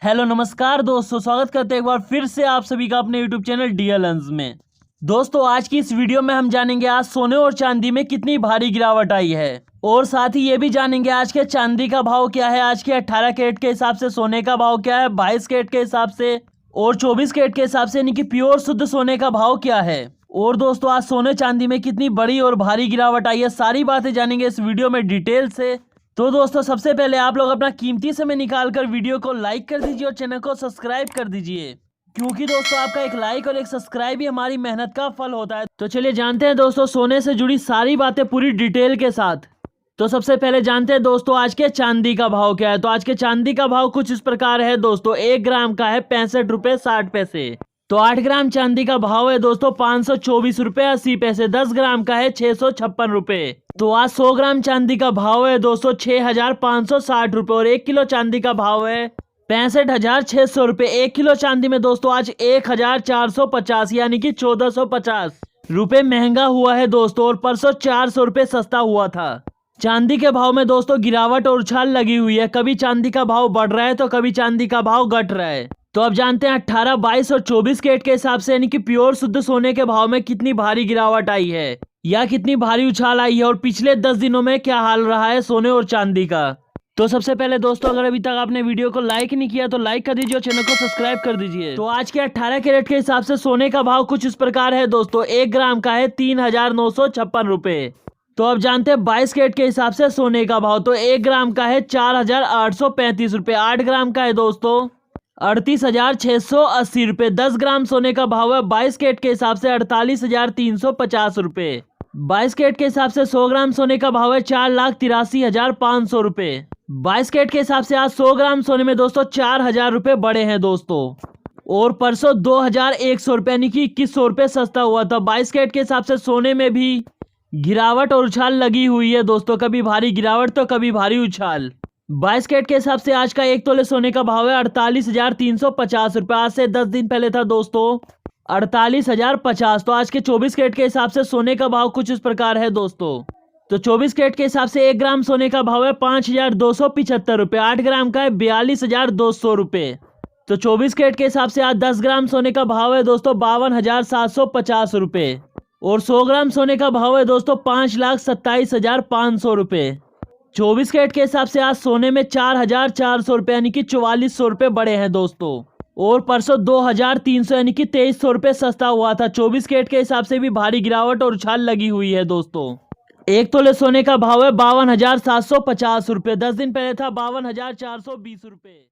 Hello नमस्कार दोस्तों, स्वागत करते हैं एक बार फिर से आप सभी का अपने यूट्यूब चैनल डीएलएंस में। दोस्तों आज की इस वीडियो में हम जानेंगे आज सोने और चांदी में कितनी भारी गिरावट आई है, और साथ ही ये भी जानेंगे आज के चांदी का भाव क्या है, आज के 18 कैरेट के हिसाब से सोने का भाव क्या है, 22 कैरेट के हिसाब से और 24 कैरेट के हिसाब से, यानी कि प्योर शुद्ध सोने का भाव क्या है। और दोस्तों आज सोने चांदी में कितनी बड़ी और भारी गिरावट आई है, सारी बातें जानेंगे इस वीडियो में डिटेल से। तो दोस्तों सबसे पहले आप लोग अपना कीमती समय निकालकर वीडियो को लाइक कर दीजिए और चैनल को सब्सक्राइब कर दीजिए, क्योंकि दोस्तों आपका एक लाइक और एक सब्सक्राइब ही हमारी मेहनत का फल होता है। तो चलिए जानते हैं दोस्तों सोने से जुड़ी सारी बातें पूरी डिटेल के साथ। तो सबसे पहले जानते हैं दोस्तों आज के चांदी का भाव क्या है। तो आज के चांदी का भाव कुछ इस प्रकार है दोस्तों, 1 ग्राम का है 65 रुपए 60 पैसे। तो 8 ग्राम चांदी का भाव है दोस्तों 524 रुपए 80 पैसे। 10 ग्राम का है 656 रुपए। तो आज 100 ग्राम चांदी का भाव है दोस्तों 6560 रुपए और 1 किलो चांदी का भाव है 65,600 रुपए। 1 किलो चांदी में दोस्तों आज 1450 यानी कि 1450 रुपए महंगा हुआ है दोस्तों, और परसों 400 रुपए सस्ता हुआ था। चांदी के भाव में दोस्तों गिरावट और उछाल लगी हुई है, कभी चांदी का भाव बढ़ रहा है तो कभी चांदी का भाव घट रहा है। तो अब जानते हैं 18, 22 और 24 कैरेट के हिसाब से, यानी कि प्योर शुद्ध सोने के भाव में कितनी भारी गिरावट आई है या कितनी भारी उछाल आई है, और पिछले 10 दिनों में क्या हाल रहा है सोने और चांदी का। तो सबसे पहले दोस्तों अगर अभी तक आपने वीडियो को लाइक नहीं किया तो लाइक कर दीजिए और चैनल को सब्सक्राइब कर दीजिए। तो आज के 18 कैरेट के हिसाब से सोने का भाव कुछ इस प्रकार है दोस्तों, 1 ग्राम का है 3956 रुपए। तो अब जानते हैं 22 कैरेट के हिसाब से सोने का भाव। तो 1 ग्राम का है 4835 रुपए। 8 ग्राम का है दोस्तों 38,680 रुपए। 10 ग्राम सोने का भाव है 22 कैरेट के हिसाब से 48,350 रुपए। 22 कैरेट के हिसाब से 100 ग्राम सोने का भाव है 4,83,500 रुपए। 22 कैरेट के हिसाब से आज 100 ग्राम सोने में दोस्तों 4,000 रुपए बढ़े हैं दोस्तों, और परसों 2,100 रुपए यानी कि 2100 रुपए सस्ता हुआ था। 22 कैरेट के हिसाब से सोने में भी गिरावट और उछाल लगी हुई है दोस्तों, कभी भारी गिरावट तो कभी भारी उछाल। 22 कैरेट के हिसाब से आज का 1 तोले सोने का भाव है 48,350 रुपए। आज से 10 दिन पहले था दोस्तों 48,050। तो आज के 24 कैरेट के हिसाब से सोने का भाव कुछ इस प्रकार है दोस्तों। तो 24 कैरेट के हिसाब से 1 ग्राम सोने का भाव है 5,275 रुपए। 8 ग्राम का है 42,200 रुपए। तो 24 कैरेट के हिसाब से आज 10 ग्राम सोने का भाव है दोस्तों 52,750 रुपए, और 100 ग्राम सोने का भाव है दोस्तों 5,27,500 रुपए। 24 कैरेट के हिसाब से आज सोने में 4,400 रुपए यानी कि 4400 रुपए बढ़े हैं दोस्तों, और परसों 2,300 यानी कि 2300 रुपए सस्ता हुआ था। 24 कैरेट के हिसाब से भी भारी गिरावट और उछाल लगी हुई है दोस्तों। 1 तोले सोने का भाव है 52,750 रुपए। 10 दिन पहले था 52,420 रुपए।